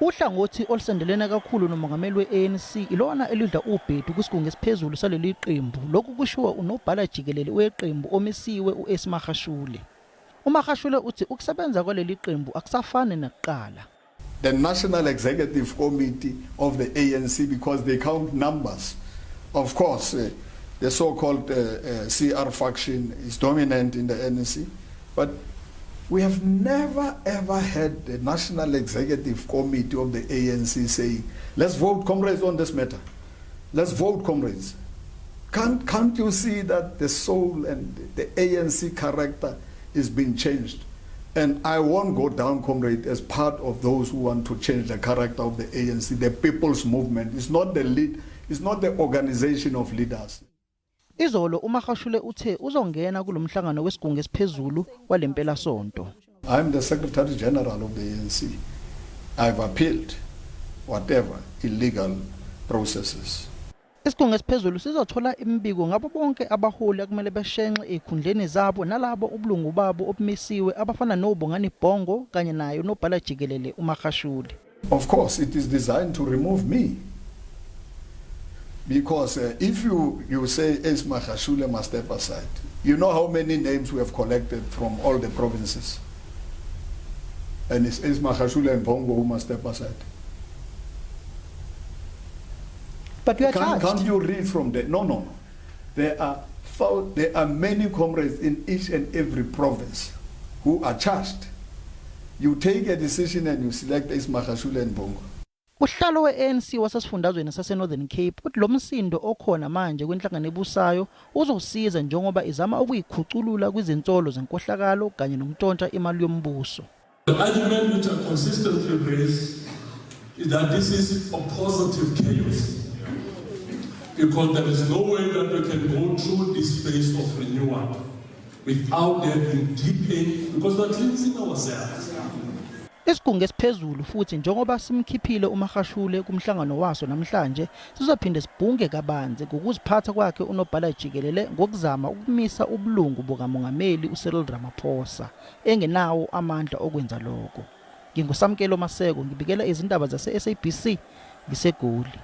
Uhlangothi olusendelene kakhulu nomongameli weANC ilona elidla ubhedu kwisigungu esiphezulu saleli qembu. Lokhu kushiwo unobhala jikelele weqembu omisiwe uAce Magashule. uMagashule uthi ukusebenza kwaleli qembu akusafani nakuqala. The National Executive Committee of the ANC, because they count numbers. Of course, the so-called CR faction is dominant in the ANC, but we have never ever had the National Executive Committee of the ANC saying, let's vote, comrades, on this matter. Let's vote, comrades. Can't you see that the soul and the ANC character is being changed? And I won't go down, comrade, as part of those who want to change the character of the ANC, the people's movement. It's not the organization of leaders. Izolo uMagashule uthe uzongena kulomhlangano wesigungu esiphezulu walempela sonto. I'm the Secretary General of the ANC. I've appealed whatever illegal processes. Isigungu esiphezulu sizothola imibiko ngabo bonke abaholi akumele beshenxe ekhundleni zabo nalabo ubulungu babo obumisiwe abafana noBongani Bhongo kanye naye unobhala jikelele uMagashule. Of course, it is designed to remove me. Because if you say Ace Magashule must step aside, you know how many names we have collected from all the provinces. And it's Ace Magashule and Bhongo who must step aside. But you are charged. Can't you read from there? No. There are many comrades in each and every province who are charged. You take a decision and you select Ace Magashule and Bhongo. Uhlalo weANC wasesifundazweni sase-Northern Cape uthi lo msindo okhona manje kwenhlangano ebusayo uzosiza njengoba izama ukuyikhuculula kwizinsolo zenkohlakalo kanye nokuntshontsha imali yombuso. The argument which I consistently raise is that this is a positive chaos, because there is no way that we can go through this phase of renewal without there being deep pain, because we're cleansing ourselves. Isigungu esiphezulu futhi njengoba simkhiphile uMagashule kumhlangano waso namhlanje sizophinde sibhunge kabanzi ngokuziphatha kwakhe unobhala jikelele ngokuzama ukumisa ubulungu bukamongameli uCyril Ramaphosa engenawo amandla okwenza lokho. Ngingusamkelo Maseko ngibikela izindaba zase SABC ngiseGoli.